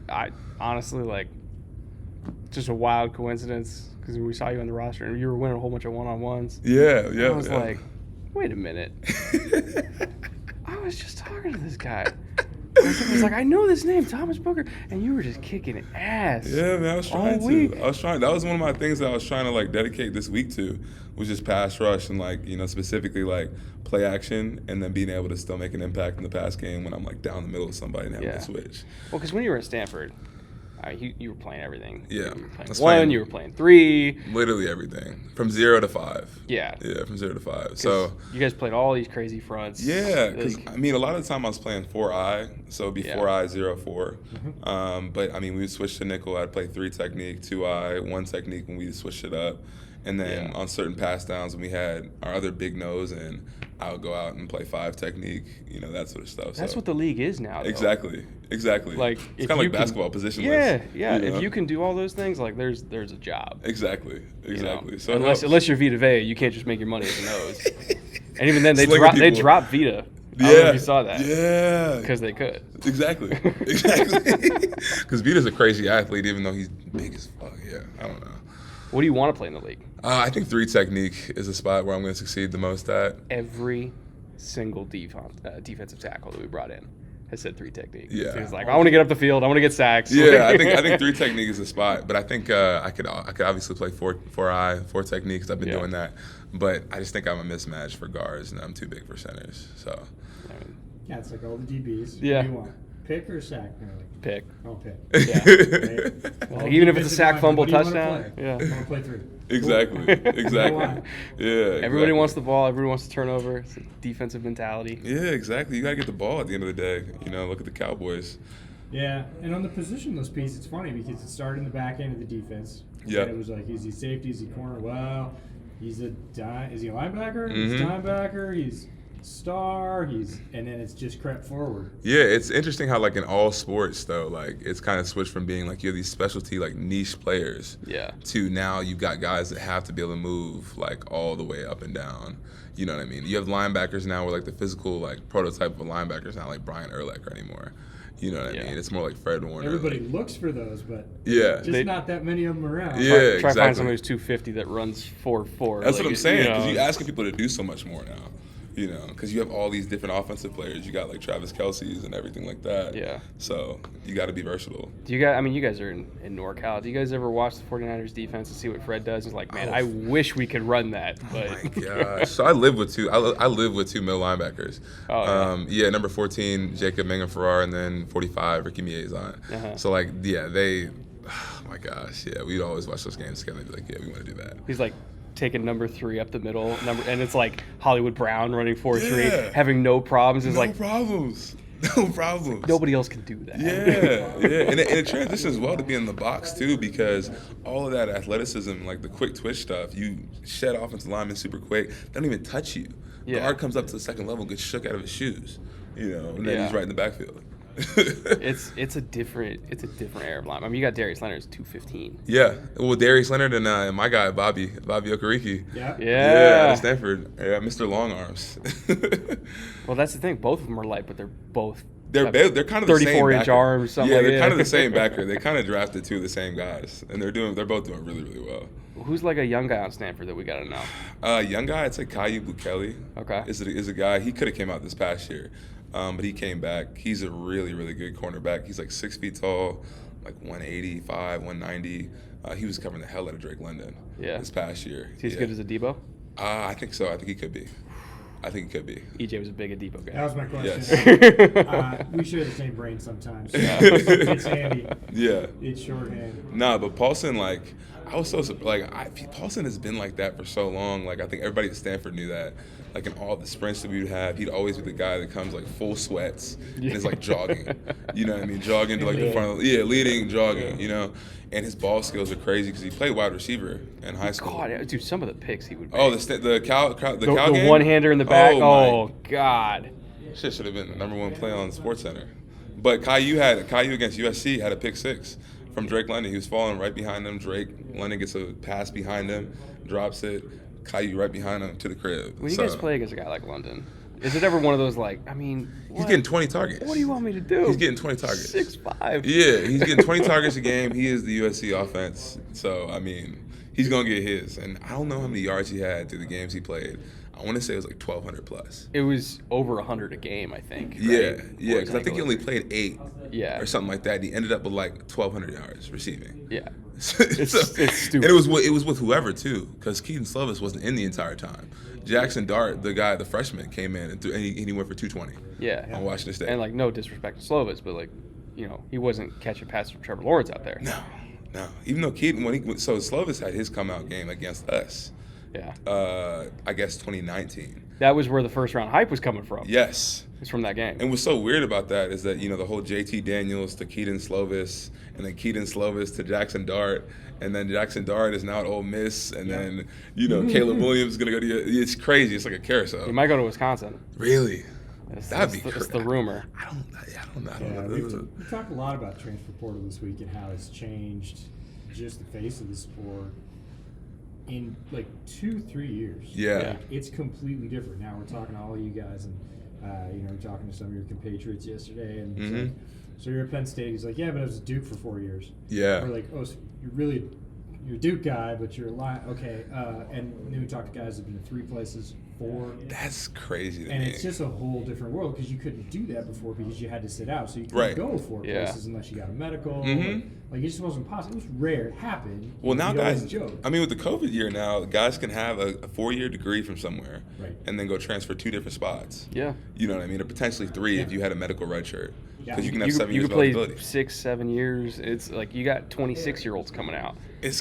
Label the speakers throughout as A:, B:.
A: I honestly, like, just a wild coincidence because we saw you on the roster and you were winning a whole bunch of one-on-ones.
B: Yeah.
A: I was like, wait a minute. I was just talking to this guy. I was like, I know this name, Thomas Booker, and you were just kicking ass.
B: Yeah, man, I was trying to. That was one of my things that I was trying to like dedicate this week to, was just pass rush and like, specifically like play action, and then being able to still make an impact in the pass game when I'm like down the middle of somebody and having to switch.
A: Well, because when you were at Stanford, you were playing everything.
B: Yeah,
A: you were playing you were playing 3.
B: Literally everything from 0 to 5.
A: Yeah,
B: from 0 to 5. So
A: you guys played all these crazy fronts.
B: Yeah, because a lot of the time I was playing 4-I, so it'd be 4-I, 0-4. But we would switch to nickel. I'd play 3 technique, 2-I, 1 technique when we switched it up, and then on certain pass downs when we had our other big nose in, I would go out and play 5 technique, that sort of stuff.
A: That's what the league is now, though.
B: Exactly.
A: Like,
B: it's kind of like basketball positionless.
A: Yeah. If you can do all those things, like there's a job.
B: Exactly. So
A: unless you're Vita Vea, you can't just make your money as a nose. And even then, they dropped Vita. I don't know if you saw that.
B: Yeah.
A: Because they could.
B: Exactly. Because Vita's a crazy athlete, even though he's big as fuck. Yeah, I don't know.
A: What do you want to play in the league?
B: I think 3 technique is a spot where I'm going to succeed the most at.
A: Every single defensive tackle that we brought in has said 3 technique.
B: Yeah.
A: He's like, I want to get up the field. I want to get sacks.
B: Yeah, I think 3 technique is a spot. But I think I could obviously play 4-I, 4 technique, because I've been doing that. But I just think I'm a mismatch for guards, and I'm too big for centers. So.
C: Yeah, it's like all the DBs.
A: Yeah.
C: What do you want? Pick or sack?
A: Pick.
C: Oh, pick.
A: Yeah.
C: Right.
A: Well, even if it's a sack, fumble, touchdown.
C: Yeah. I want to play 3.
B: Exactly. Yeah.
A: Everybody wants the ball. Everybody wants to turn over. It's a defensive mentality.
B: Yeah, exactly. You got to get the ball at the end of the day. Look at the Cowboys.
C: Yeah, and on the positionless piece, it's funny because it started in the back end of the defense.
B: Yeah.
C: It was like, is he safety? Is he corner? Well, is he a linebacker?
B: Mm-hmm.
C: He's linebacker. He's star. And then it's just crept forward.
B: Yeah, it's interesting how like in all sports though, like it's kind of switched from being like you have these specialty like niche players, to now you've got guys that have to be able to move like all the way up and down. You know what I mean? You have linebackers now where like the physical like prototype of a linebacker is not like Brian Urlacher anymore. You know what I mean? It's more like Fred Warner.
C: Everybody looks for those, but not that many of them around.
B: Yeah,
A: Try to find somebody who's 250 that runs 4.4.
B: That's what I'm saying, because you're asking people to do so much more now. Because you have all these different offensive players. You got like Travis Kelce's and everything like that. Yeah. So you got to be versatile.
A: Do you guys? You guys are in NorCal. Do you guys ever watch the 49ers defense and see what Fred does? He's like, man, I wish we could run that. But.
B: Oh my gosh! So I live with 2. I live with 2 middle linebackers. Number 14, Jacob Mangum-Farrar, and then 45, Ricky Miezon. So they. Oh my gosh! Yeah, we'd always watch those games together. And be like, yeah, we want to do that.
A: He's like. Taking number 3 up the middle, and it's like Hollywood Brown running 4.3, having no problems.
B: No problems.
A: Nobody else can do that.
B: Yeah. And it transitions well to be in the box too, because all of that athleticism, like the quick twitch stuff, you shed offensive linemen super quick. They don't even touch you. Guard comes up to the second level, gets shook out of his shoes, and then he's right in the backfield.
A: it's a different era of line. You got Darius Leonard's 215.
B: Yeah, well, Darius Leonard and my guy Bobby Okereke.
A: Yeah,
B: at Stanford. Yeah, Mr. Long Arms.
A: Well, that's the thing. Both of them are light, but they're both.
B: They're kind of the same
A: 34-inch arms.
B: They're kind of the same backer. They kind of drafted 2 of the same guys, and they're both doing really, really well.
A: Who's like a young guy on Stanford that we got to know?
B: Young guy, I'd say Caillou Bukele.
A: Okay,
B: is a guy. He could have came out this past year. But he came back. He's a really, really good cornerback. He's like 6 feet tall, like 185, 190. He was covering the hell out of Drake London this past year.
A: Is he as good as Adebo?
B: I think so. I think he could be. EJ
A: was a big Adebo guy.
C: That was my question.
B: Yes.
C: We share the same brain sometimes. It's handy.
B: Yeah.
C: It's shorthand.
B: Nah, but Paulson, Paulson has been like that for so long. Like, I think everybody at Stanford knew that. Like, in all the sprints that we would have, he'd always be the guy that comes, like, full sweats and is, like, jogging. You know what I mean? Jogging to, like, the front. Leading, jogging, And his ball skills are crazy because he played wide receiver in high school.
A: God, dude, some of the picks he would make.
B: Oh, the cow
A: the one-hander in the back. Oh God.
B: Shit should have been the number 1 play on SportsCenter. But Caillou against USC had a pick 6 from Drake London. He was falling right behind him. Drake London gets a pass behind him, drops it. Caillou right behind him to the crib.
A: When you guys play against a guy like London, Is it ever one of those like, I mean,
B: He's getting 20 targets.
A: What do you want me to do?
B: He's getting 20 targets.
A: 6'5".
B: Yeah, he's getting 20 targets a game. He is the USC offense. So, I mean, he's going to get his. And I don't know how many yards he had through the games he played. I want to say it was like 1,200 plus.
A: It was over 100 a game, I think. Right?
B: Yeah, because I think he only played 8 or something like that. He ended up with like 1,200 yards receiving.
A: Yeah.
B: It's
A: stupid.
B: And it was with whoever, too, because Keaton Slovis wasn't in the entire time. Jackson Dart, the freshman, came in and he went for 220.
A: Yeah.
B: On Washington State.
A: And, like, no disrespect to Slovis, but, like, he wasn't catching passes from Trevor Lawrence out there.
B: No. Even though Keaton, so Slovis had his come out game against us.
A: Yeah.
B: I guess 2019.
A: That was where the first round hype was coming from.
B: Yes.
A: It's from that game.
B: And what's so weird about that is that, the whole JT Daniels to Keaton Slovis, and then Keaton Slovis to Jackson Dart, and then Jackson Dart is now at Ole Miss, and then, Caleb Williams is going to go to – it's crazy. It's like a carousel.
A: He might go to Wisconsin.
B: Really?
A: That'd be crazy. It's the rumor.
B: I don't know.
C: We talked a lot about transfer portal this week and how it's changed just the face of the sport in like 2-3 years.
B: Yeah.
C: Like, it's completely different. Now we're talking to all of you guys, and we're talking to some of your compatriots yesterday, and it's like, so you're at Penn State. He's like, yeah, but I was at Duke for 4 years.
B: Yeah.
C: We're like, oh, so you're a Duke guy, but you're a line. Okay. And then we talked to guys who've been to 3 places, 4.
B: That's crazy to me.
C: And it's just a whole different world because you couldn't do that before because you had to sit out. So you couldn't go 4 places unless you got a medical. Like, it just wasn't possible. It was rare. It happened.
B: Well, now guys,
C: joke.
B: I mean, with the COVID year now, guys can have a 4-year degree from somewhere and then go transfer 2 different spots.
A: Yeah.
B: You know what I mean? Or potentially 3 if you had a medical red shirt. Because you can have 7
A: you
B: years
A: could play
B: eligibility.
A: 6-7 years. It's like you got 26-year-olds coming out.
B: It's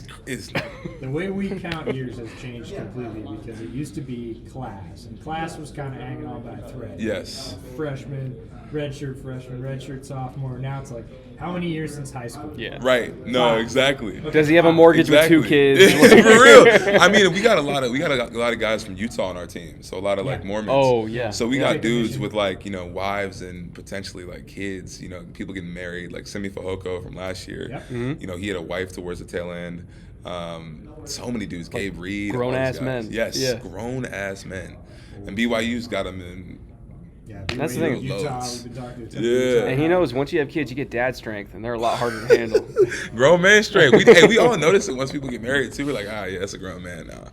C: the way we count years has changed completely because it used to be class, and class was kind of hanging on by a thread.
B: Yes.
C: Freshman, redshirt sophomore. Now it's like, how many years since high school?
A: Yeah.
B: Right. No, exactly.
A: Does he have a mortgage with 2 kids?
B: For real. I mean, we got a lot of guys from Utah on our team. So a lot of like Mormons.
A: Oh, yeah.
B: So we got dudes with like, wives and potentially like kids, people getting married, like Simi Fehoko from last year.
C: Yep.
B: He had a wife towards the tail end. So many dudes, Gabe Reed.
A: Grown ass men.
B: Yes,
A: yeah.
B: grown ass men. And BYU's got them in.
C: Yeah,
A: that's the thing.
C: Utah, we've been talking to
B: Yeah.
A: And he knows once you have kids, you get dad strength, and they're a lot harder to handle.
B: Grown man strength. We all notice it once people get married too. We're like, yeah, that's a grown man now.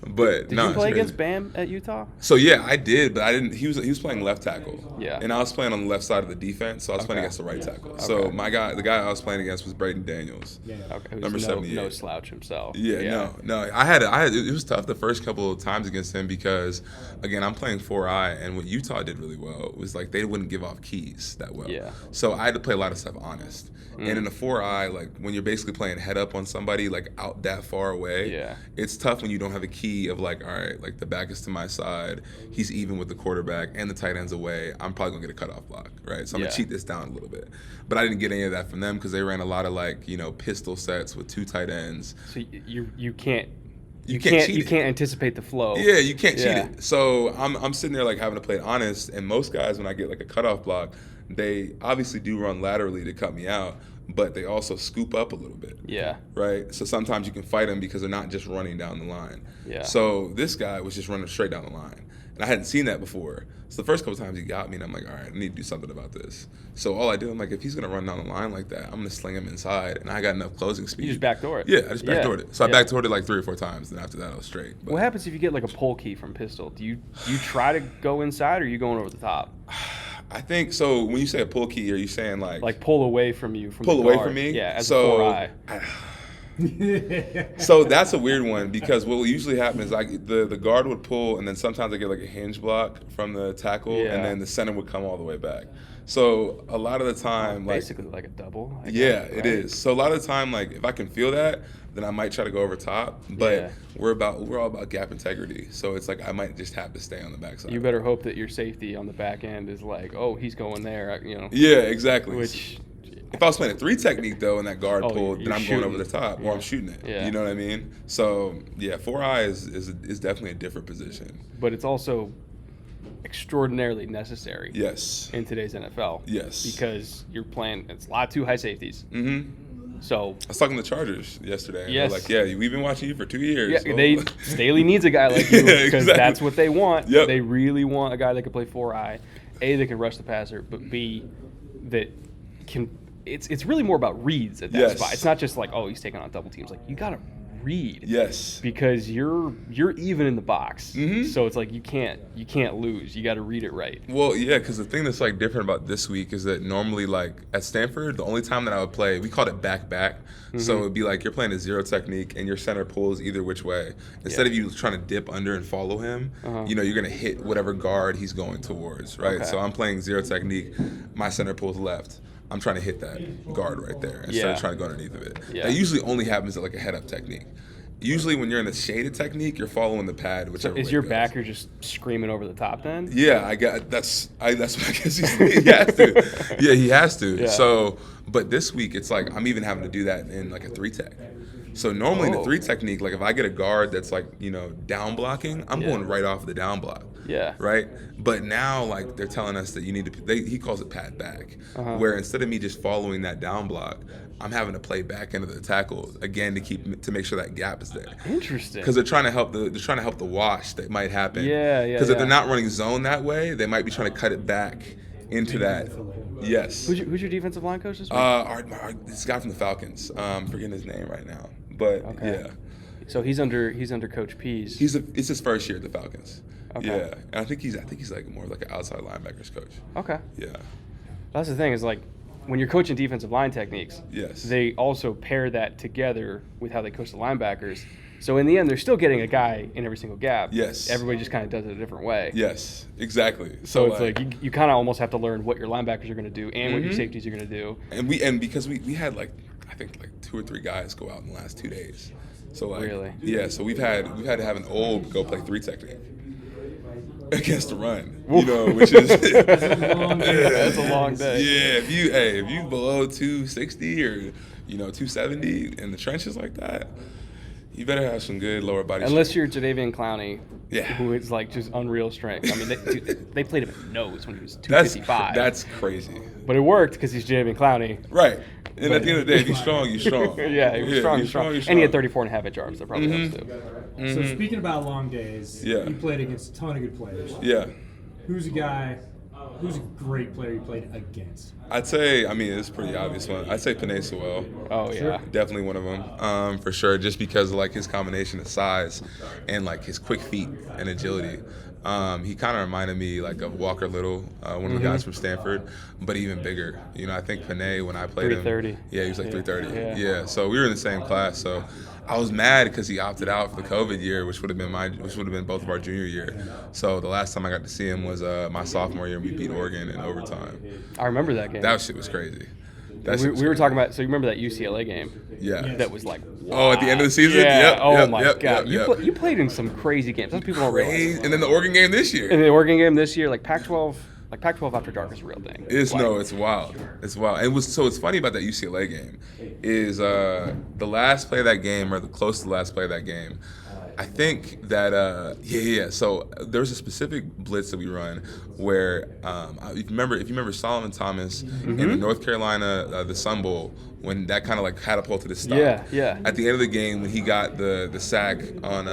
B: But
A: did you play against Bam at Utah?
B: So yeah, I did, but I didn't. He was playing left tackle.
A: Yeah.
B: And I was playing on the left side of the defense, so I was playing against the right tackle. Okay. So the guy I was playing against was Braden Daniels.
C: Yeah.
A: Okay.
B: Number 78.
A: No slouch himself.
B: Yeah. No. I had. It was tough the first couple of times against him because, again, I'm playing 4-eye, and what Utah did really well was like they wouldn't give off keys that well.
A: Yeah.
B: So I had to play a lot of stuff honest. And in a 4-eye, like when you're basically playing head up on somebody like out that far away, it's tough when you don't have a key of like, all right, like the back is to my side, he's even with the quarterback, and the tight end's away. I'm probably gonna get a cutoff block, right? So I'm gonna cheat this down a little bit. But I didn't get any of that from them because they ran a lot of like pistol sets with 2 tight ends.
A: So you can't.
B: You can't
A: anticipate the flow.
B: Yeah, you can't cheat it. So I'm sitting there like having to play it honest. And most guys, when I get like a cutoff block, they obviously do run laterally to cut me out, but they also scoop up a little bit.
A: Yeah.
B: Right? So sometimes you can fight them because they're not just running down the line.
A: Yeah.
B: So this guy was just running straight down the line. And I hadn't seen that before. So the first couple times he got me, and I'm like, all right, I need to do something about this. So all I do, I'm like, if he's going to run down the line like that, I'm going to sling him inside. And I got enough closing speed.
A: You just backdoor it.
B: Yeah, I just backdoored it. So I backdoored it like 3 or 4 times. And after that, I was straight. But
A: what happens if you get like a pull key from pistol? Do you try to go inside, or are you going over the top?
B: I think so. When you say a pull key, are you saying like
A: pull away from you?
B: Pull away from me?
A: Yeah, as a 4-eye.
B: So that's a weird one because what will usually happen is like the guard would pull, and then sometimes I get like a hinge block from the tackle, and then the center would come all the way back. So a lot of the time,
A: basically like a double.
B: It is. So a lot of the time, like if I can feel that, then I might try to go over top. But we're all about gap integrity. So it's like I might just have to stay on the backside.
A: You better hope that your safety on the back end is like, oh, he's going there.
B: Yeah, exactly.
A: Which.
B: If I was playing a 3 technique though, and that guard pulled, then I'm going over the top, or I'm shooting it.
A: Yeah.
B: You know what I mean? So 4-eye is definitely a different position.
A: But it's also extraordinarily necessary.
B: Yes.
A: In today's NFL.
B: Yes.
A: Because you're playing, it's a lot of 2 high safeties.
B: Mm-hmm.
A: So
B: I was talking to the Chargers yesterday.
A: Yes.
B: They're like, yeah, we've been watching you for 2 years.
A: Yeah, Staley needs a guy like you because
B: exactly.
A: that's what they want.
B: Yep.
A: They really want a guy that can play 4-eye, A, that can rush the passer, but B, that can. It's really more about reads at that spot. It's not just like, oh, he's taking on double teams. Like, you got to read.
B: Yes.
A: Because you're even in the box.
B: Mm-hmm.
A: So it's like you can't lose. You got to read it right.
B: Well, yeah, because the thing that's like different about this week is that normally, like at Stanford, the only time that I would play, we called it back. Mm-hmm. So it would be like you're playing a zero technique and your center pulls either which way. Instead of you trying to dip under and follow him, you're gonna hit whatever guard he's going towards, right?
A: Okay.
B: So I'm playing zero technique. My center pulls left. I'm trying to hit that guard right there instead of trying to go underneath of it.
A: Yeah.
B: That usually only happens at like a head-up technique. Usually when you're in a shaded technique, you're following the pad, whichever way
A: Is your
B: it goes.
A: backer just screaming over the top then?
B: Yeah, that's what I guess he has to. Yeah, he has to.
A: Yeah.
B: So, but this week it's like I'm even having to do that in like a 3-tech. So normally in the 3 technique, like if I get a guard that's like, down blocking, I'm going right off the down block.
A: Yeah.
B: Right? But now like they're telling us that you need to he calls it pad back. Where instead of me just following that down block, I'm having to play back into the tackle again to make sure that gap is there.
A: Interesting.
B: Because they're trying to help the wash that might happen.
A: Yeah.
B: Because if they're not running zone that way, they might be trying to cut it back into that. Yes.
A: Who's your defensive line coach this week?
B: This guy from the Falcons. I'm forgetting his name right now, but yeah.
A: So he's under Coach P's.
B: It's his first year at the Falcons.
A: Okay.
B: Yeah, and I think he's like more like an outside linebackers coach.
A: Okay.
B: Yeah.
A: That's the thing is like when you're coaching defensive line techniques,
B: Yes.
A: they also pair that together with how they coach the linebackers. So in the end, they're still getting a guy in every single gap.
B: Yes.
A: Everybody just kind of does it a different way.
B: Yes, exactly.
A: So it's like you kind of almost have to learn what your linebackers are going to do and what your safeties are going to do.
B: And because we had like I think like 2 or 3 guys go out in the last 2 days. So like
A: Really?
B: Yeah, so we've had to have an old go play 3 technique against the run. Which is
A: That's a long day.
B: Yeah, if you below 260 or 270 in the trenches like that, you better have some good lower body
A: Unless
B: strength.
A: you're Jadeveon Clowney,
B: Yeah.
A: who is like just unreal strength. I mean, they played him at nose when he was 255.
B: That's crazy.
A: But it worked because he's Jadeveon Clowney.
B: Right. And at the end of the day, if you're strong, you're strong.
A: Yeah, he was strong.
B: you're strong.
A: And he had 34.5-inch arms. That probably helps too.
C: So speaking about long days,
B: Yeah.
C: you played against a ton of good players.
B: Yeah.
C: Who's a great player you played against?
B: I'd say, it's a pretty obvious one. I'd say Panay Sewell.
A: Oh, yeah.
B: Definitely one of them, for sure, just because of like his combination of size and like his quick feet and agility. He kind of reminded me like of Walker Little, one of the guys from Stanford, but even bigger. I think Panay, when I played
A: 330.
B: him, he was like 330.
A: Yeah.
B: Yeah, so we were in the same class. So I was mad because he opted out for the COVID year, which would have been both of our junior year. So the last time I got to see him was my sophomore year, and we beat Oregon in overtime.
A: I remember that game.
B: That shit was crazy.
A: We were talking about. So you remember that UCLA game?
B: Yeah.
A: That was like.
B: Oh, at the end of the season?
A: Yeah.
B: Yep,
A: God.
B: Yep.
A: You played in some crazy games. That's what people don't realize.
B: And then the Oregon game this year.
A: In the Oregon game this year, like Pac-12 after dark is a real thing.
B: It's wild. It's wild. And what's funny about that UCLA game is the last play of that game, or the close to the last play of that game, I think that So there was a specific blitz that we run where if you remember Solomon Thomas in the North Carolina the Sun Bowl, when that kind of like catapulted his stop.
A: Yeah.
B: At the end of the game, when he got the sack on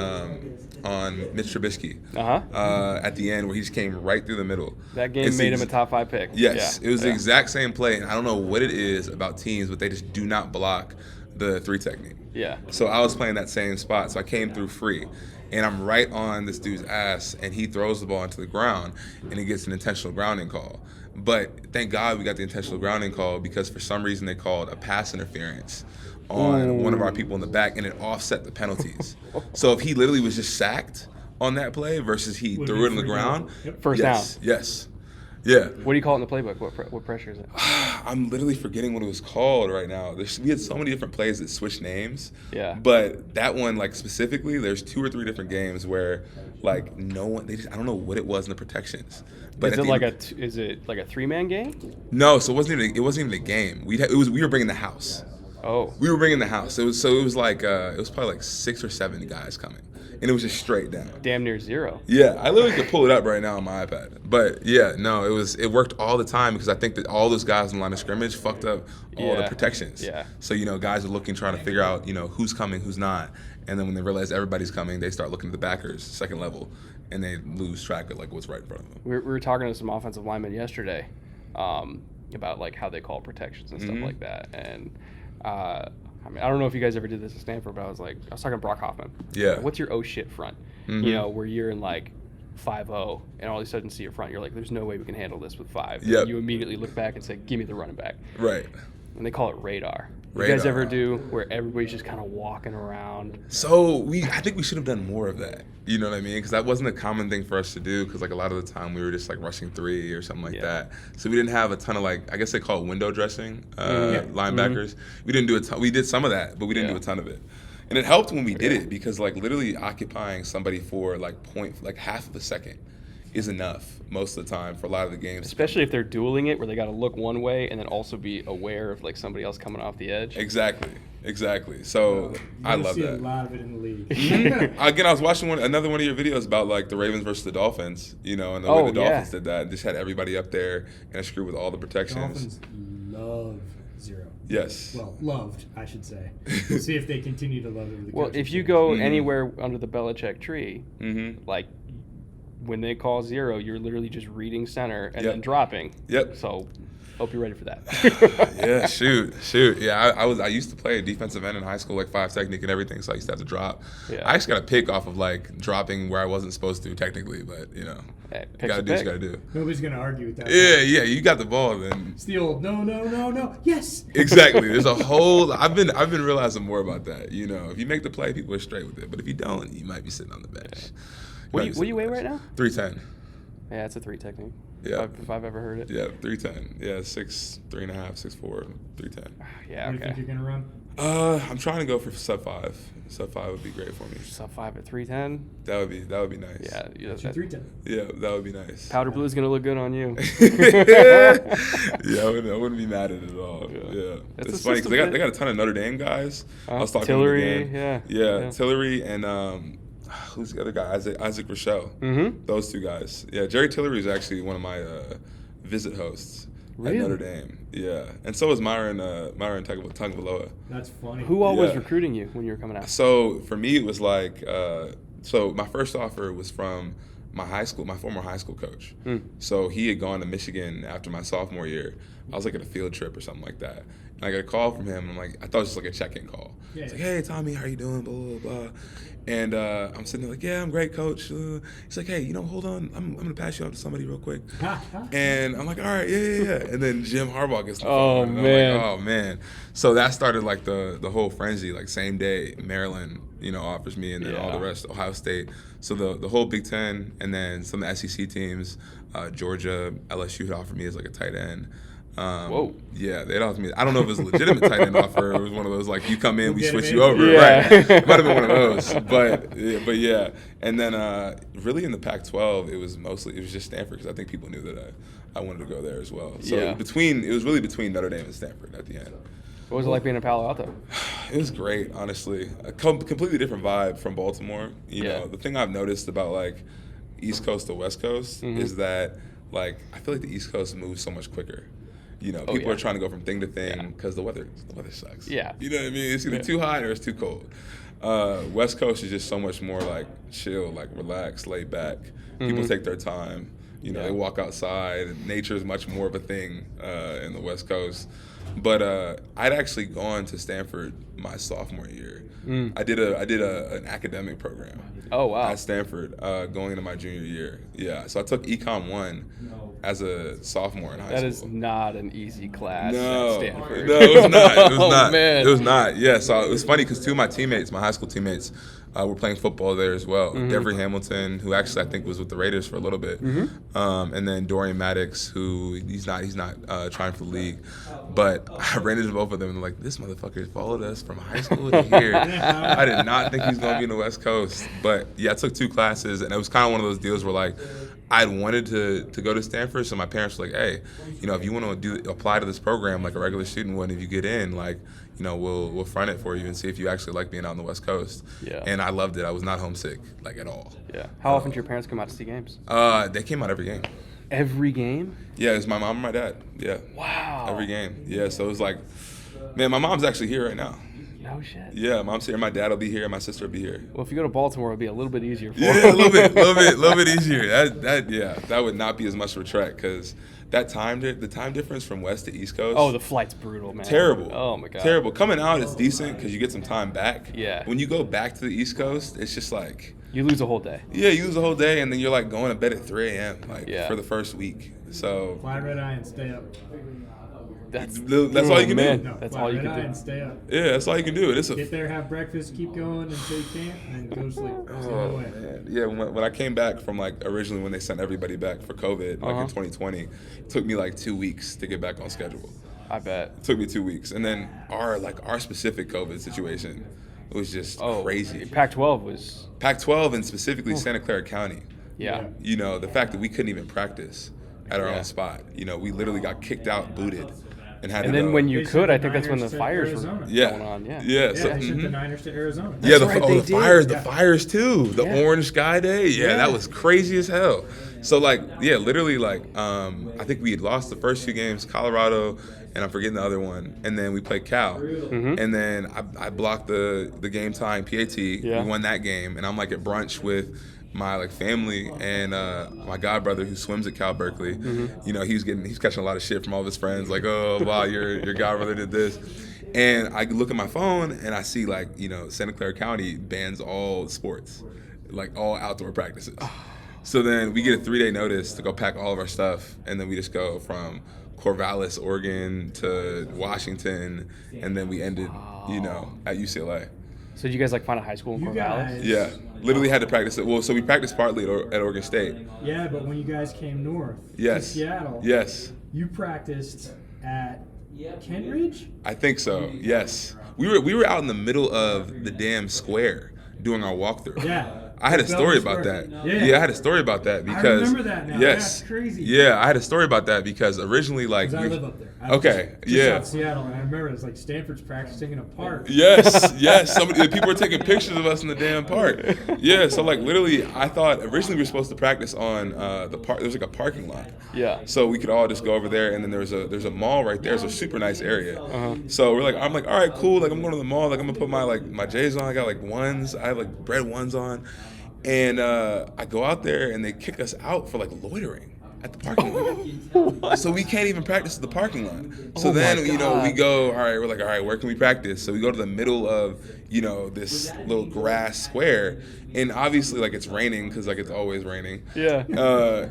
B: Mitch Trubisky. At the end, where he just came right through the middle.
A: That game made him a top 5 pick.
B: Yes, it was the exact same play, and I don't know what it is about teams, but they just do not block the 3 technique.
A: Yeah.
B: So I was playing that same spot, so I came through free, and I'm right on this dude's ass, and he throws the ball into the ground, and he gets an intentional grounding call. But thank God we got the intentional grounding call, because for some reason they called a pass interference on one of our people in the back, and it offset the penalties. So if he literally was just sacked on that play versus he threw it on the ground,
A: First down.
B: Yes. Yeah.
A: What do you call it in the playbook? What pressure is it?
B: I'm literally forgetting what it was called right now. We had so many different plays that switched names.
A: Yeah.
B: But that one, like specifically, there's 2 or 3 different games where, like, no one, I don't know what it was in the protections. But
A: is it like a 3-man game?
B: No, so it wasn't even a game. We were bringing the house.
A: Oh.
B: We were bringing the house. It was probably like 6 or 7 guys coming and it was just straight down.
A: Damn near zero.
B: Yeah, I literally could pull it up right now on my iPad. But yeah, no, it worked all the time because I think that all those guys in the line of scrimmage fucked up all the protections.
A: Yeah.
B: So, guys are looking, trying to figure out, who's coming, who's not. And then when they realize everybody's coming, they start looking at the backers, second level, and they lose track of what's right in front of them.
A: We were talking to some offensive linemen yesterday about how they call protections and stuff like that. And I don't know if you guys ever did this at Stanford, but I was talking to Brock Hoffman.
B: Yeah.
A: What's your oh shit front? Where you're in 5-0 and all of a sudden see your front, you're like, there's no way we can handle this with 5.
B: Yep.
A: And you immediately look back and say, give me the running back.
B: Right.
A: And they call it radar. You guys ever do where everybody's just kind of walking around?
B: So I think we should have done more of that. You know what I mean? Because that wasn't a common thing for us to do. Because a lot of the time we were just rushing 3 or something like that. So we didn't have a ton of I guess they call it window dressing linebackers. We didn't do a ton. We did some of that, but we didn't do a ton of it. And it helped when we did it because literally occupying somebody for half of a second is enough most of the time for a lot of the games.
A: Especially if they're dueling it, where they got to look one way and then also be aware of somebody else coming off the edge.
B: Exactly. So I love that.
C: A lot of it in the league.
B: Again, I was watching another one of your videos about the Ravens versus the Dolphins. And the way the Dolphins did that, just had everybody up there and a screw with all the protections.
C: Dolphins love zero.
B: Yes.
C: Well, loved, I should say. We'll see if they continue to love it. With the
A: well, if you go anywhere under the Belichick tree, when they call zero, you're literally just reading center and then dropping.
B: Yep.
A: So, hope you're ready for that.
B: Yeah, shoot. Yeah, I used to play defensive end in high school, 5 technique and everything, so I used to have to drop.
A: Yeah.
B: I actually got a pick off of dropping where I wasn't supposed to technically, but
A: Hey,
B: you gotta do what you gotta do.
C: Nobody's gonna argue with that.
B: Yeah, you got the ball then.
C: It's the old no, yes.
B: Exactly. There's a whole. I've been realizing more about that. If you make the play, people are straight with it, but if you don't, you might be sitting on the bench.
A: What do you weigh right now?
B: 310.
A: Yeah, it's a 3 technique.
B: Yeah.
A: If I've ever heard it.
B: Yeah, 310. Yeah, 3.5, 6'4", 310.
A: Yeah,
C: What do you think you're gonna run?
B: I'm trying to go for sub 5. Sub 5 would be great for me.
A: Sub 5 at 310.
B: That would be nice.
A: Yeah,
C: That's your 310.
B: Yeah, that would be nice.
A: Powder blue's gonna look good on you.
B: Yeah, I wouldn't be mad at it at all. Yeah. It's funny because they got a ton of Notre Dame guys. I was talking
A: Tillery,
B: to them again. Yeah, Tillery and who's the other guy? Isaac Rochelle.
A: Mm-hmm.
B: Those two guys. Yeah, Jerry Tillery is actually one of my visit hosts at Notre Dame. Yeah, and so is Myron Tagovailoa.
C: That's funny.
A: Who all was recruiting you when you were coming out?
B: So for me, it was so my first offer was from my former high school coach. So he had gone to Michigan after my sophomore year. I was at a field trip or something like that. And I got a call from him. And I thought it was just a check-in call. Yeah. It's hey, Tommy, how you doing? Blah, blah, blah. And I'm sitting there yeah, I'm great, coach. He's like, hey, hold on. I'm going to pass you off to somebody real quick. And I'm like, all right, yeah. And then Jim Harbaugh gets the phone. And I'm like, oh, man. So that started the whole frenzy. Same day, Maryland, offers me, and then all the rest, Ohio State. So the whole Big Ten, and then some of the SEC teams, Georgia, LSU had offered me as a tight end.
A: Whoa.
B: Yeah, they'd offered me. I don't know if it was a legitimate tight end offer. It was one of those you come in, we switch you over.
A: Yeah.
B: Right. Might have been one of those. But yeah. And then really in the Pac-12, it was just Stanford because I think people knew that I wanted to go there as well. So it was really between Notre Dame and Stanford at the end.
A: What was it like being in Palo Alto?
B: It was great, honestly. A completely different vibe from Baltimore. You know, the thing I've noticed about East Coast to West Coast is that I feel the East Coast moves so much quicker. People are trying to go from thing to thing because the weather sucks. Yeah. You know what I mean? It's either too hot or it's too cold. West Coast is just so much more chill, relaxed, laid back. People take their time. They walk outside. Nature is much more of a thing in the West Coast. But I'd actually gone to Stanford my sophomore year. I did an academic program.
A: Oh, wow.
B: At Stanford, going into my junior year. Yeah, so I took Econ 1 as a sophomore in high school.
A: That is not an easy class at Stanford.
B: No, it was not. It was not.
A: Man.
B: It was not. Yeah, so it was funny because two of my teammates, my high school teammates, were playing football there as well. Devery Hamilton, who actually I think was with the Raiders for a little bit, and then Dorian Maddox, who he's not trying for the league. But I ran into both of them and they're like, this motherfucker followed us from high school to here. I did not think he was going to be in the West Coast. But yeah, I took 2 classes and it was kind of one of those deals where I'd wanted to go to Stanford, so my parents were like, hey, if you want to apply to this program like a regular student would, if you get in, like, we'll front it for you and see if you actually like being out on the West Coast.
A: Yeah.
B: And I loved it. I was not homesick, like, at all.
A: Yeah. How often do your parents come out to see games?
B: They came out every game.
A: Every game?
B: Yeah, it's my mom and my dad. Yeah.
A: Wow.
B: Every game. Yeah, so it was like, man, my mom's actually here right now.
A: No shit.
B: Yeah, mom's here. My dad will be here. My sister will be here.
A: Well, if you go to Baltimore, it'll be a little bit easier for
B: you. Yeah, a little bit easier. That would not be as much of a trek because the time difference from West to East Coast.
A: Oh, the flight's brutal, man.
B: Terrible.
A: Oh my god.
B: Terrible. Coming out is decent because you get some time back.
A: Yeah.
B: When you go back to the East Coast, it's just like
A: you lose a whole day.
B: Yeah, you lose a whole day, and then you're like going to bed at 3 a.m. for the first week. So
C: fly red eye and stay up.
B: That's all you can do.
C: No,
A: that's all you can do.
C: And stay up.
B: Yeah, that's all you can do.
C: Get there, have breakfast, keep going until you can't, and then go to sleep.
B: Oh, man. Yeah, when I came back from originally when they sent everybody back for COVID, in 2020, it took me 2 weeks to get back on schedule.
A: I bet.
B: It took me 2 weeks. And then our specific COVID situation was just crazy.
A: Pac-12 was...
B: Pac-12 and specifically Santa Clara County.
A: Yeah.
B: The fact that we couldn't even practice at our own spot. We literally got kicked out, booted. And
A: then when you could, I think that's when the fires were going on.
C: Yeah. So, they sent the Niners to Arizona.
B: Yeah, the fires too. The Orange Sky Day. Yeah, that was crazy as hell. So literally I think we had lost the first 2 games, Colorado, and I'm forgetting the other one. And then we played Cal. Mm-hmm. And then I blocked the game tying PAT. Yeah. We won that game. And I'm at brunch with my family and my godbrother who swims at Cal Berkeley. Mm-hmm. He's catching a lot of shit from all of his friends, oh wow, your godbrother did this. And I look at my phone and I see Santa Clara County bans all sports, all outdoor practices. So then we get a 3-day notice to go pack all of our stuff, and then we just go from Corvallis, Oregon to Washington, and then we ended at UCLA.
A: So did you guys find a high school in Corvallis?
B: Yeah, literally had to practice it. Well, so we practiced partly at Oregon State.
C: Yeah, but when you guys came north to Seattle, you practiced at Kent
B: I think so. Yes, we were out in the middle of the damn square doing our walkthrough.
C: Yeah.
B: I had a story about that. Yeah, I had a story about that because
C: I remember that now.
B: Yes,
C: that's crazy.
B: Yeah, I had a story about that because originally
C: I live up there. South Seattle, and I remember it was Stanford's practicing in a park.
B: Yes. People were taking pictures of us in the damn park. Yeah, so literally, I thought originally we were supposed to practice on the park. There's a parking lot.
A: Yeah.
B: So we could all just go over there, and then there's a mall right there. It's a super nice area. So I'm all right, cool. I'm going to the mall. I'm gonna put my J's on. I got ones. I have bread ones on. And I go out there, and they kick us out for loitering at the parking lot. So we can't even practice at the parking lot. So then we go, all right, we're all right, where can we practice? So we go to the middle of this little grass square, and obviously it's raining because it's always raining.
A: Yeah.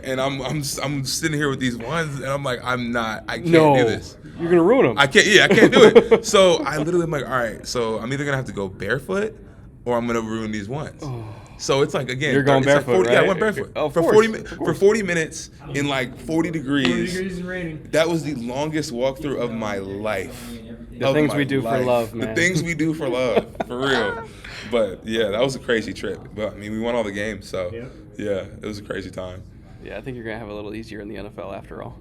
B: And I'm sitting here with these ones, and I'm I can't do this.
A: You're gonna ruin them.
B: I can't do it. So I literally am all right, so I'm either gonna have to go barefoot or I'm gonna ruin these ones. So it's again,
A: you're going barefoot,
B: 40,
A: right?
B: Yeah, I went barefoot for 40 minutes in 40 degrees.
C: 40 degrees and raining.
B: That was the longest walkthrough of my life.
A: The things we do for love, man.
B: The things we do for love, for real. But yeah, that was a crazy trip. But we won all the games, so yeah, it was a crazy time.
A: Yeah, I think you're gonna have a little easier in the NFL after all.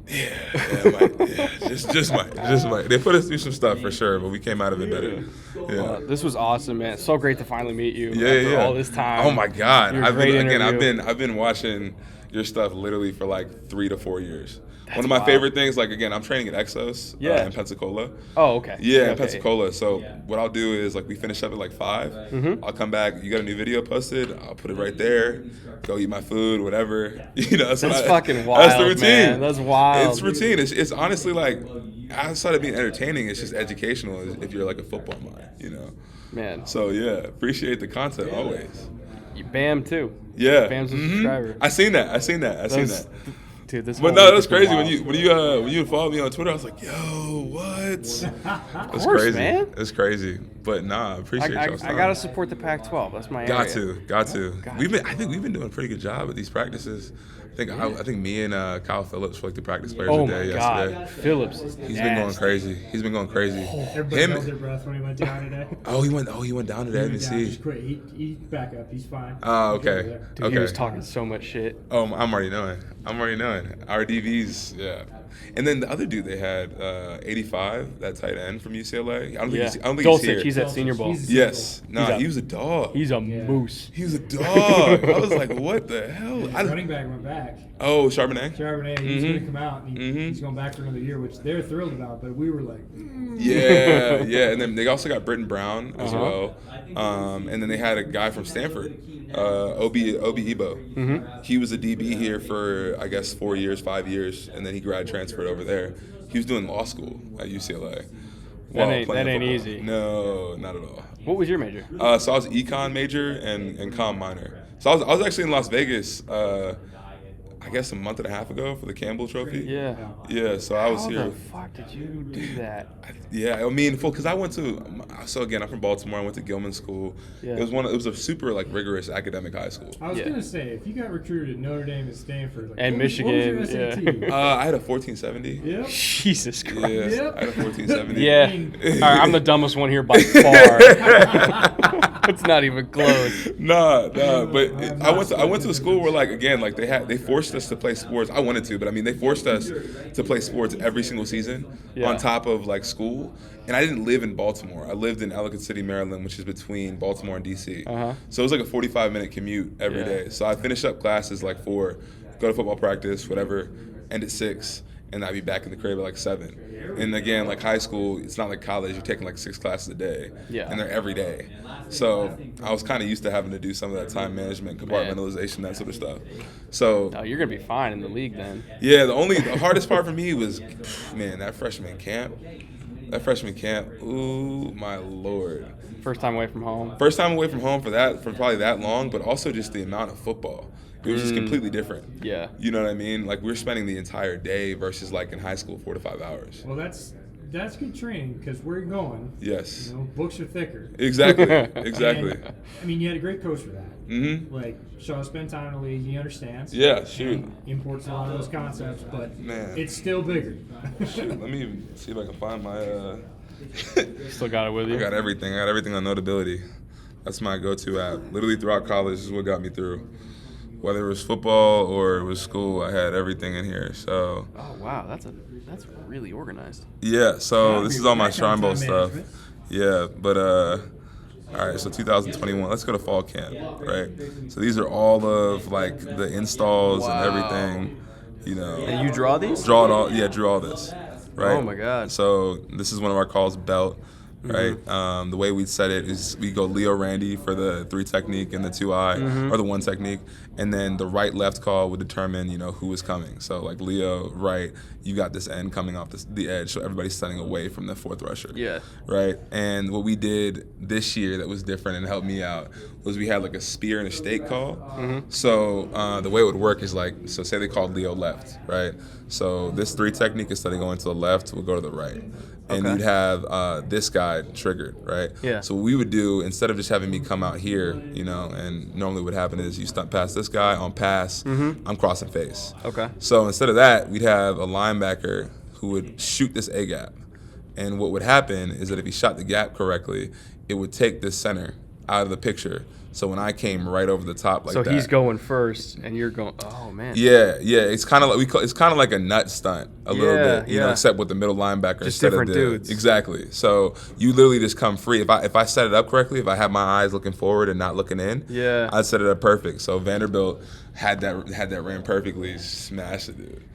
B: Just might. They put us through some stuff for sure, but we came out of it better. Yeah.
A: This was awesome, man. It's so great to finally meet you after all this time.
B: Oh my God!
A: I've
B: been watching your stuff literally for 3 to 4 years. One of my favorite things, I'm training at Exos in Pensacola.
A: Oh, okay.
B: Yeah, in Pensacola. So what I'll do is we finish up at 5. Mm-hmm. I'll come back. You got a new video posted. I'll put it right there. Go eat my food, whatever. That's
A: fucking wild.
B: That's the routine.
A: Man. That's wild.
B: It's routine. It's honestly outside of being entertaining, it's just educational. If you're a football mind,
A: Man.
B: So yeah, appreciate the content always.
A: Bam too.
B: Yeah.
A: Bam's a subscriber.
B: I seen that.
A: Dude, this
B: but no, that was crazy when you followed me on Twitter. I was like, yo, What? That's
A: course,
B: crazy.
A: man.
B: It's crazy. But nah, I appreciate y'all's time.
A: I gotta support the Pac-12. That's my
B: Got
A: area.
B: to. I think we've been doing a pretty good job at these practices. I think me and Kyle Phillips were like the practice players
A: Oh
B: of the day
A: my
B: yesterday.
A: God, Phillips is
B: He's been going crazy.
C: Everybody held their breath when he went down today.
B: Oh, he went down today. I didn't see.
C: Just quit. He's back up. He's fine.
B: Oh,
C: He's over
B: okay.
C: there.
A: Dude, he was talking so much shit.
B: Oh, I'm already knowing. Our DBs, yeah. And then the other dude they had, 85, that tight end from UCLA. I don't think he's here.
A: He's at Senior Bowl.
B: Yes. He was a dog.
A: He's a moose.
B: He was a dog. I was like, what the hell?
C: Running back went back.
B: Oh, Charbonnet?
C: He's going to come out. And he's going back for another year, which they're thrilled about, but we were like,
B: Yeah. And then they also got Britton Brown as well. And then they had a guy from Stanford, Obi Ebo. He was a DB here for, I guess, 5 years, and then he grad transferred over there. He was doing law school at UCLA.
A: That ain't easy.
B: No, not at all.
A: What was your major?
B: So I was econ major and comm minor. So I was actually in Las Vegas, I guess a month and a half ago for the Campbell Trophy.
A: Yeah.
B: Yeah, so I was here.
A: How the fuck did you do that?
B: Yeah, I mean, because I went to, so again, I'm from Baltimore. I went to Gilman School. Yeah. It was a super like rigorous academic high school.
C: I was gonna say, if you got recruited at Notre Dame and Stanford,
A: and Michigan,
C: what was your SAT?
B: I had a 1470.
C: Yep.
A: Jesus Christ.
B: Yeah, I had a 1470.
A: Yeah. All right, I'm the dumbest one here by far. It's not even close.
B: Nah. But I went to a school where, like, again, like they forced us to play sports. I wanted to, but I mean, they forced us to play sports every single season on top of like school. And I didn't live in Baltimore. I lived in Ellicott City, Maryland, which is between Baltimore and DC. So it was like a 45-minute commute every day. So I finished up classes like 4, go to football practice, whatever, end at 6. And I'd be back in the crib at like 7. And again, like high school, it's not like college. You're taking like 6 classes a day.
A: Yeah.
B: And they're every day. So I was kind of used to having to do some of that time management, compartmentalization, that sort of stuff. So
A: you're going to be fine in the league then.
B: Yeah, the hardest part for me was, man, that freshman camp. Ooh, my Lord.
A: First time away from home
B: for probably that long, but also just the amount of football. It was just completely different.
A: Yeah.
B: You know what I mean? Like, we're spending the entire day versus, like, in high school, 4 to 5 hours.
C: Well, that's good training because where you're going.
B: Yes.
C: You know, books are thicker.
B: Exactly.
C: And, I mean, you had a great coach for that.
B: Mm-hmm.
C: Like, Shaw spent time in the league. He understands.
B: Yeah, shoot.
C: Imports a lot of those concepts, but
B: man,
C: it's still bigger.
B: Shoot, let me see if I can find my.
A: Still got it with you?
B: I got everything on Notability. That's my go-to app. Literally throughout college is what got me through. Whether it was football or it was school, I had everything in here. So.
A: Oh wow, that's really organized.
B: Yeah. So this is all my Shrine Bowl stuff. Yeah, but all right. So 2021. Let's go to fall camp, right? So these are all of like the installs and everything. You know.
A: And you draw these?
B: Draw it all. Yeah, drew all this. Right.
A: Oh my God.
B: So this is one of our calls, belt. Right. The way we set it is we go Leo Randy for the 3 technique and the 2I or the 1 technique, and then the right left call would determine who is coming. So like Leo right, you got this end coming off the edge, so everybody's setting away from the 4th rusher.
A: Yeah.
B: Right. And what we did this year that was different and helped me out was we had like a spear and a stake call. So the way it would work is like, so say they called Leo left, right? So this 3 technique, instead of going to the left, will go to the right. And you'd have this guy triggered, right?
A: Yeah.
B: So what we would do, instead of just having me come out here, and normally what happened is you stunt past this guy on pass, I'm crossing face.
A: Okay.
B: So instead of that, we'd have a linebacker who would shoot this A gap. And what would happen is that if he shot the gap correctly, it would take this center out of the picture. So when I came right over the top like that.
A: So he's going first, and you're going. Oh man.
B: Yeah. It's kind of like it's kind of like a nut stunt a little bit, you know, except with the middle linebacker
A: just
B: instead
A: different
B: of the
A: dudes.
B: Exactly. So you literally just come free. If I set it up correctly, if I have my eyes looking forward and not looking in, I'd set it up perfect. So Vanderbilt had that ran perfectly, smashed it, dude.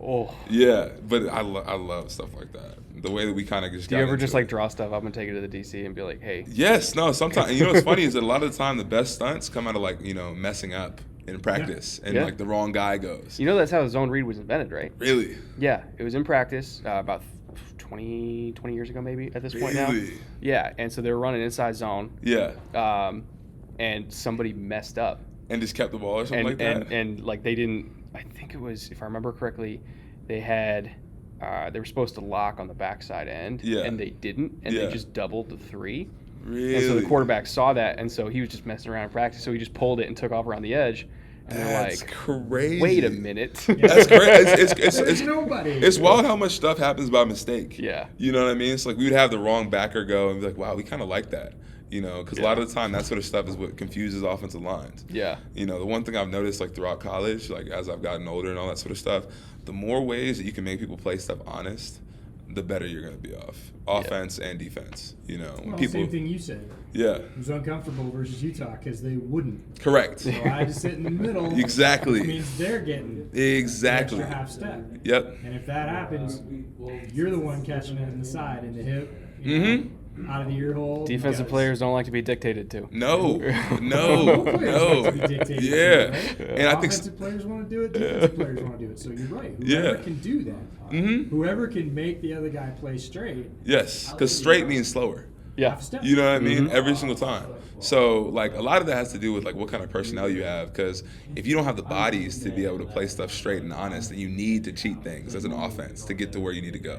A: Oh.
B: Yeah, but I love stuff like that. The way that we kind of just.
A: Do you ever just like draw stuff up and take it to the DC and be like, hey?
B: Yes, no. Sometimes what's funny is that a lot of the time the best stunts come out of like messing up in practice and like the wrong guy goes.
A: That's how zone read was invented, right?
B: Really?
A: Yeah, it was in practice about 20 years ago maybe at this point now. Yeah, and so they were running inside zone.
B: Yeah.
A: And somebody messed up.
B: And just kept the ball or something like that.
A: And like they didn't. I think it was, if I remember correctly, they had they were supposed to lock on the backside end, and they didn't, and they just doubled the 3.
B: Really?
A: And so the quarterback saw that, and so he was just messing around in practice, so he just pulled it and took off around the edge. And
B: That's
A: they're like,
B: crazy.
A: Wait a minute.
B: That's crazy.
C: There's nobody.
B: It's wild how much stuff happens by mistake.
A: Yeah.
B: You know what I mean? It's like we would have the wrong backer go and be like, wow, we kind of like that. You know, because a lot of the time that sort of stuff is what confuses offensive lines.
A: Yeah.
B: You know, the one thing I've noticed like throughout college, like as I've gotten older and all that sort of stuff, the more ways that you can make people play stuff honest, the better you're going to be off. Offense and defense, you know. When
C: Same thing you said.
B: Yeah.
C: It was uncomfortable versus Utah because they wouldn't.
B: Correct.
C: So I had to sit in the middle.
B: Exactly.
C: Which means they're getting
B: Exactly.
C: an extra half step.
B: Yep.
C: And if that happens, you're the one catching it in the side, in the hip, out of the ear hole.
A: Defensive players don't like to be dictated to.
B: No.
C: Players like to be dictated
B: Yeah.
C: to, right?
B: And I think
C: offensive players want to do it. Defensive players want to do it. So you're right. Whoever can do that, whoever can make the other guy play straight.
B: yes, because straight means slower.
A: Yeah.
C: Half step.
B: You know what I mean? Every single time. So, like, a lot of that has to do with, like, what kind of personnel you have. Because if you don't have the bodies to be able to play stuff straight and honest, then you need to cheat things as an offense to get to where you need to go.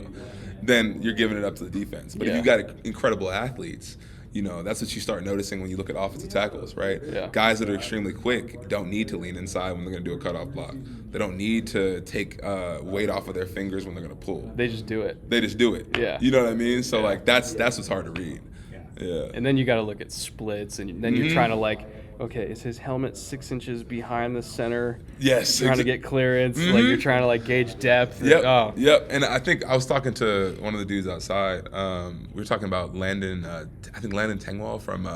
B: Then you're giving it up to the defense. But if you've got incredible athletes, you know, that's what you start noticing when you look at offensive tackles, right?
A: Yeah.
B: Guys that are extremely quick don't need to lean inside when they're going to do a cutoff block. They don't need to take weight off of their fingers when they're going to pull.
A: They just do it.
B: They just do it.
A: Yeah.
B: You know what I mean? So, like, that's what's hard to read. Yeah.
A: And then you got to look at splits, and then you're trying to okay, is his helmet 6 inches behind the center?
B: Yes.
A: Trying to get clearance, like you're trying to gauge depth.
B: Yep. Yep. And I think I was talking to one of the dudes outside. We were talking about Landon. I think Landon Tengwall from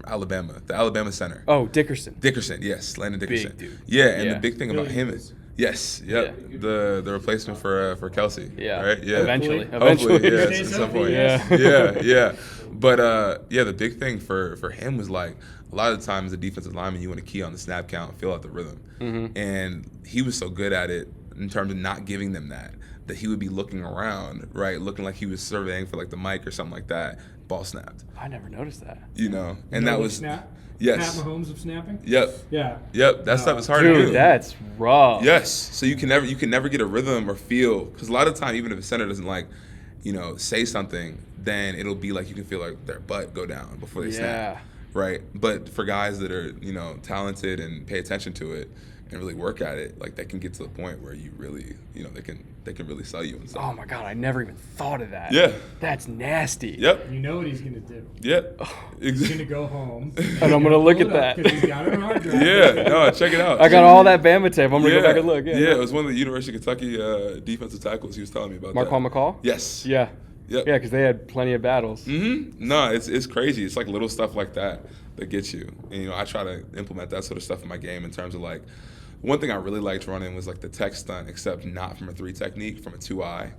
B: Alabama, the Alabama center.
A: Oh, Dickerson.
B: Yes, Landon Dickerson.
A: Big dude.
B: Yeah, and the big thing about him is. Yes. Yep.
A: Yeah.
B: The replacement for Kelsey.
A: Yeah.
B: Right. Yeah.
A: Eventually.
B: Hopefully. Yes. At some point.
A: Yeah.
B: Yeah. But the big thing for him was like a lot of the times the defensive lineman, you want to key on the snap count, feel out the rhythm, and he was so good at it in terms of not giving them that he would be looking around, right, looking like he was surveying for like the mic or something like that. Ball snapped.
A: I never noticed that.
B: You know, and that was
C: snap.
B: yes.
C: Pat Mahomes of snapping.
B: Yep.
C: Yeah.
B: Yep. That stuff is hard to do.
A: Dude, that's rough.
B: Yes. So you can never get a rhythm or feel, because a lot of the time, even if a center doesn't say something, then it'll be like you can feel like their butt go down before they snap. Right. But for guys that are, talented and pay attention to it and really work at it, like they can get to the point where you really, they can really sell you and stuff.
A: Oh my God, I never even thought of that.
B: Yeah.
A: That's nasty.
C: You know what he's gonna do.
B: Yep.
C: He's gonna go home
A: and I'm gonna look at that.
C: Because he's got it on hard drive.
B: Yeah, no, check it out.
A: I got all that Bama tape. I'm gonna go back and look.
B: Yeah, it was one of the University of Kentucky defensive tackles. He was telling me about
A: Marquand
B: that.
A: McCall?
B: Yes.
A: Yeah.
B: Yep.
A: Yeah, because they had plenty of battles.
B: No, it's crazy. It's like little stuff like that gets you. And I try to implement that sort of stuff in my game in terms of like, one thing I really liked running was like the tech stunt, except not from a 3 technique, from a 2-eye.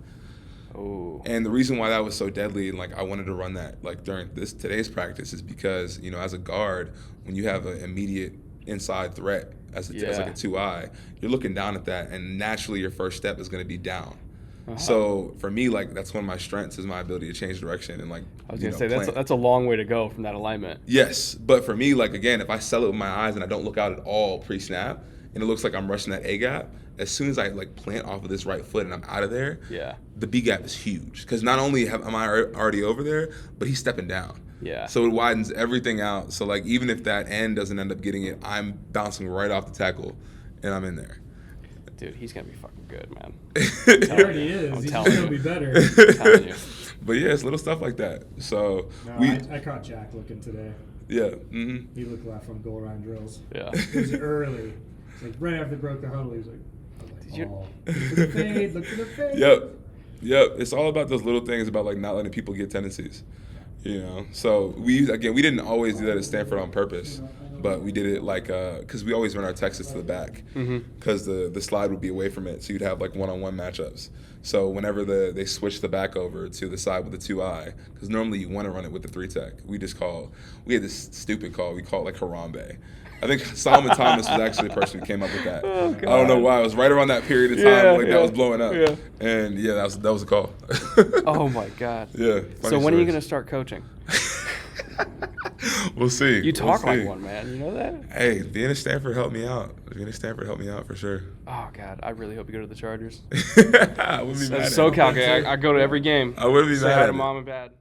A: Oh.
B: And the reason why that was so deadly and like I wanted to run that like during today's practice is because, as a guard, when you have an immediate inside threat as like a 2-eye, you're looking down at that, and naturally your first step is going to be down. So for me, like that's one of my strengths is my ability to change direction and like.
A: I was gonna say that's a long way to go from that alignment.
B: Yes, but for me, like again, if I sell it with my eyes and I don't look out at all pre-snap, and it looks like I'm rushing that A gap, as soon as I like plant off of this right foot and I'm out of there, the B gap is huge because not only am I already over there, but he's stepping down.
A: Yeah.
B: So it widens everything out. So like even if that end doesn't end up getting it, I'm bouncing right off the tackle, and I'm in there.
A: Dude, he's gonna be fucking good, man.
C: He already is.
A: I'm
C: He's
A: telling
C: gonna
A: you.
C: be better.
A: I'm telling you.
B: But yeah, it's little stuff like that. So
C: I caught Jack looking today.
B: Yeah.
C: He looked left on goal line drills.
A: Yeah.
C: It was early. It's like right after they broke the huddle, he was like, look for the fade, look for the fade.
B: Yep. It's all about those little things about like not letting people get tendencies. So we didn't always do that at Stanford on purpose, but we did it like because we always run our Texas to the back because the slide would be away from it, so you'd have like one-on-one matchups. So whenever they switch the back over to the side with the 2-eye, because normally you want to run it with the 3 tech, we had this stupid call. We call it like Harambe. I think Solomon Thomas was actually the person who came up with that.
A: Oh,
B: I don't know why. It was right around that period of time that was blowing up.
A: Yeah.
B: And that was a call.
A: Oh my God.
B: Yeah.
A: So when are you going to start coaching?
B: We'll see.
A: You talk
B: We'll see.
A: like one, man. You know that?
B: Hey, being at Stanford helped me out. For sure.
A: Oh God, I really hope you go to the Chargers.
B: I wouldn't be mad
A: As
B: at
A: a SoCal
B: it.
A: guy, I go to every game.
B: I wouldn't be
A: Say
B: mad
A: hi
B: at
A: to
B: it.
A: mom and dad.